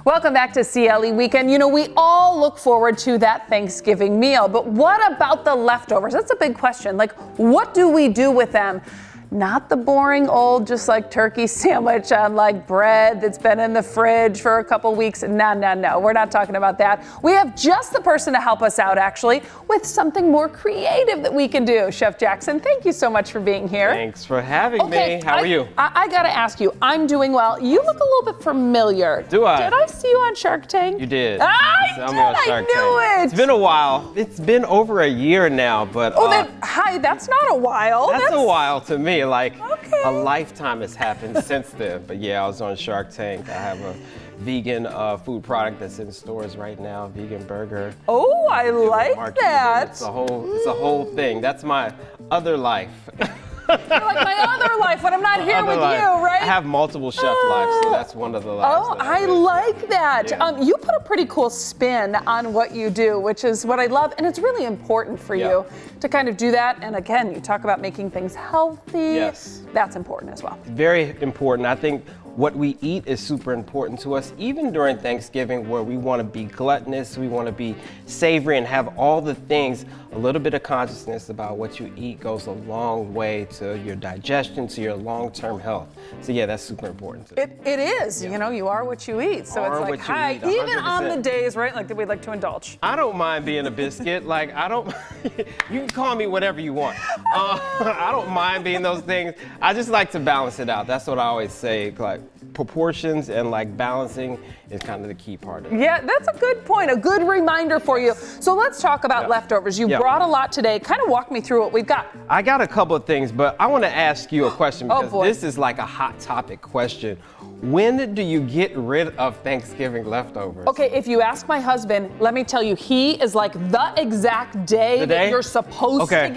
Welcome back to CLE Weekend. You know, we all look forward to that Thanksgiving meal, but what about the leftovers? That's a big question. Like, what do we do with them? Not the boring old, just like turkey sandwich on like bread that's been in the fridge for a couple weeks. No, we're not talking about that. We have just the person to help us out, actually, with something more creative that we can do. Chef Jakson, thank you so much for being here. Thanks for having me. How are you? I gotta ask you, I'm doing well. You look a little bit familiar. Do I? Did I see you on Shark Tank? You did. I knew it. It's been a while. It's been over a year now, but that's not a while. That's a while to me. Like, okay. A lifetime has happened since then. But yeah, I was on Shark Tank. I have a vegan food product that's in stores right now, vegan burger. Oh, I like that. It's a whole thing. That's my other life. You're like my other life when I'm not here with you, right? I have multiple chef lives, so that's one of the lives. Oh, I like that. Yeah. You put a pretty cool spin on what you do, which is what I love, and it's really important for you to kind of do that. And again, you talk about making things healthy. Yes. That's important as well. Very important. I think what we eat is super important to us, even during Thanksgiving, where we want to be gluttonous, we want to be savory and have all the things. A little bit of consciousness about what you eat goes a long way to your digestion, to your long-term health. So yeah, that's super important. It is. Yeah. You know, you are what you eat. So it's like, hi, even on the days, right, like that we like to indulge. I don't mind being a biscuit. Like, I don't, you can call me whatever you want. I don't mind being those things. I just like to balance it out. That's what I always say. Like, proportions and like balancing is kind of the key part of it. Yeah, that's a good point, a good reminder for you. So let's talk about leftovers. You brought a lot today. Kind of walk me through what we've got. I got a couple of things, but I want to ask you a question because this is like a hot topic question. When do you get rid of Thanksgiving leftovers? Okay, if you ask my husband, let me tell you, he is like the exact day that you're supposed to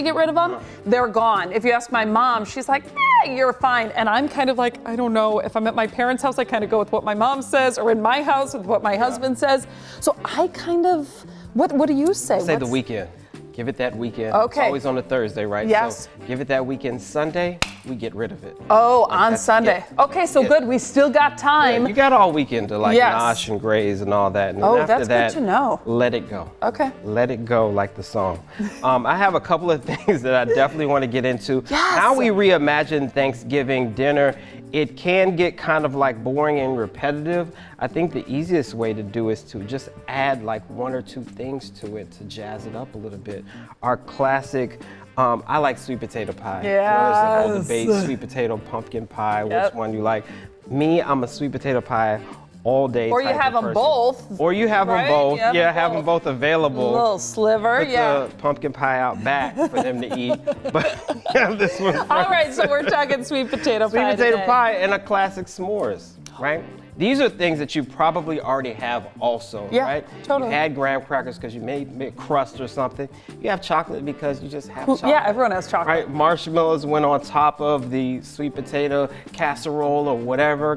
get rid of them, they're gone. If you ask my mom, she's like, you're fine. And I'm kind of like, I don't know, if I'm at my parents' house, I kind of go with what my mom says, or in my house with what my husband says. So I kind of, what do you say? Say the weekend. Give it that weekend. Okay. It's always on a Thursday, right? Yes. So give it that weekend. Sunday, we get rid of it. Oh, like on Sunday. Yeah. Okay, so good. We still got time. Yeah, you got all weekend to like nosh and graze and all that. And after that's good to know. Let it go. Okay. Let it go, like the song. I have a couple of things that I definitely want to get into. Yes. How we reimagine Thanksgiving dinner. It can get kind of like boring and repetitive. I think the easiest way to do is to just add like one or two things to it to jazz it up a little bit. Our classic, I like sweet potato pie. Yeah. There's a whole debate, sweet potato, pumpkin pie, which one you like. Me, I'm a sweet potato pie all day. Or you have them both. Or you have them both. Yeah, have them both available. A little sliver, Put the pumpkin pie out back for them to eat. But this one. All right, so we're talking sweet potato pie. Sweet potato pie and a classic s'mores, right? These are things that you probably already have also, right? Totally. You had graham crackers because you made crust or something. You have chocolate because you just have chocolate. Yeah, everyone has chocolate. Right? Marshmallows went on top of the sweet potato casserole or whatever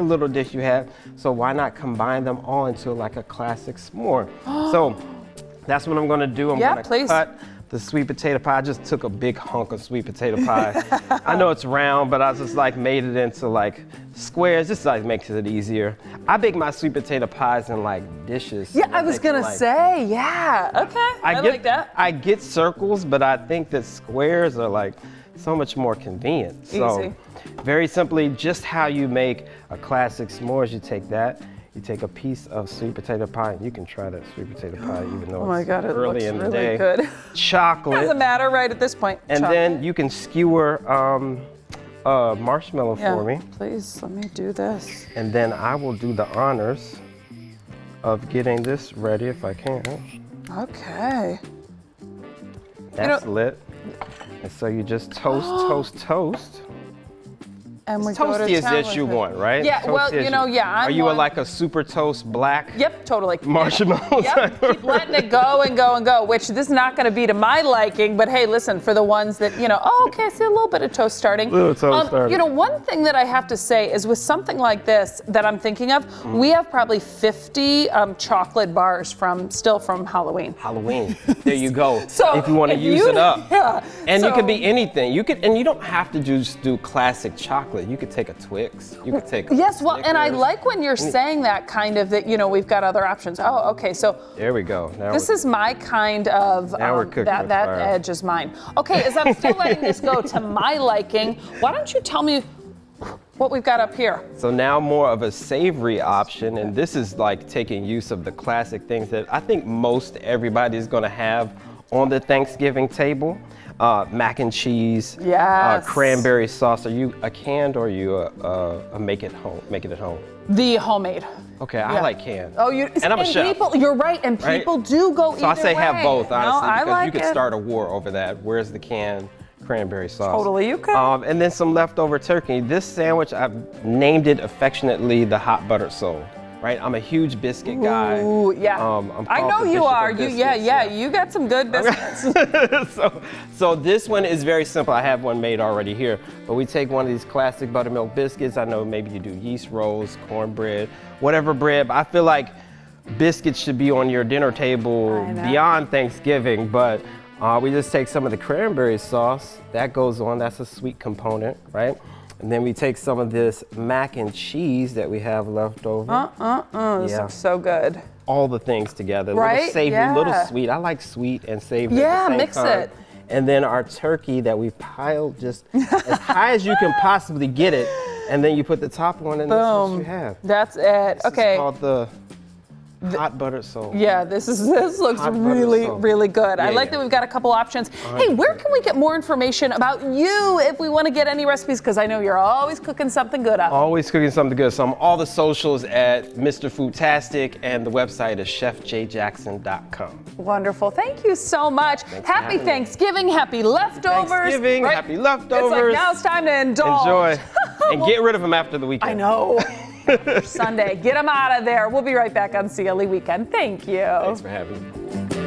little dish you have. So why not combine them all into like a classic s'more? So that's what I'm gonna do. I'm gonna cut the sweet potato pie. I just took a big hunk of sweet potato pie. I know it's round, but I just like made it into like squares. Just like makes it easier. I bake my sweet potato pies in like dishes. Yeah, I was gonna say, okay. I like that. I get circles, but I think that squares are like so much more convenient. So very simply, just how you make a classic s'mores, you take that. You take a piece of sweet potato pie, and you can try that sweet potato pie even though it's early in the day. Good. Chocolate. Doesn't matter right at this point. And then you can skewer marshmallow for me. Please, let me do this. And then I will do the honors of getting this ready if I can. Okay. That's lit. And so you just toast. And we toasty as you want, right? Yeah, toasty Are you like a super toast black? Yep, totally. Marshmallow? Yep, keep letting it go and go and go, which this is not gonna be to my liking, but hey, listen, for the ones that, I see a little bit of toast starting. One thing that I have to say is with something like this that I'm thinking of, we have probably 50 chocolate bars from Halloween. There you go. So if you want to use it up. Yeah. And you could be anything. And you don't have to just do classic chocolate. chocolate. You could take a Twix. You could take a Yes, well, and I Snickers. like when you're saying that kind of that, you know, we've got other options. Oh, okay, so There we go. Now this is my kind of, Now we're cooking with that fire. edge is mine. Okay, as I'm still letting this go to my liking, why don't you tell me what we've got up here? So now more of a savory option, and this is like taking use of the classic things that I think most everybody is gonna have on the Thanksgiving table. Mac and cheese, Yes. cranberry sauce. Are you a canned or are you a make it at home? The homemade. Okay, I Yeah. like canned. Oh, you and I'm a chef. people, you're right, and right? people do go either So I say have way. both, No, honestly, I because like you could it. start a war over that. Where's the canned cranberry sauce? Totally, you could. And then some leftover turkey. This sandwich, I've named it affectionately the hot buttered soul. Right, I'm a huge biscuit guy. Ooh, yeah. I'm I called know the you Bishop of are. You, yeah, Biscuits, yeah. You got some good biscuits. so this one is very simple. I have one made already here. But we take one of these classic buttermilk biscuits. I know maybe you do yeast rolls, cornbread, whatever bread. But I feel like biscuits should be on your dinner table I know. beyond Thanksgiving. But we just take some of the cranberry sauce. That goes on. That's a sweet component, right? And then we take some of this mac and cheese that we have left over. This Yeah. looks so good. All the things together. Right? Little savory, Yeah. little sweet. I like sweet and savory Yeah, at the same mix time. it. And then our turkey that we piled just as high as you can possibly get it. And then you put the top on and that's what you have. That's it. This Okay. is called the hot buttered soul. Yeah, this looks Hot butter really, soul. really good. I Yeah, like yeah. that we've got a couple options. Hey, where can we get more information about you if we want to get any recipes? Because I know you're always cooking something good up. Always cooking something good. So I'm all the socials at Mr. Foodtastic and the website is chefjjakson.com. Wonderful. Thank you so much. for Happy having me. Thanksgiving. Happy leftovers. Thanksgiving, Right? happy It's like leftovers. now it's time to indulge. Enjoy. And get rid of them after the weekend. I know. Sunday. Get them out of there. We'll be right back on CLE Weekend. Thank you. Thanks for having me.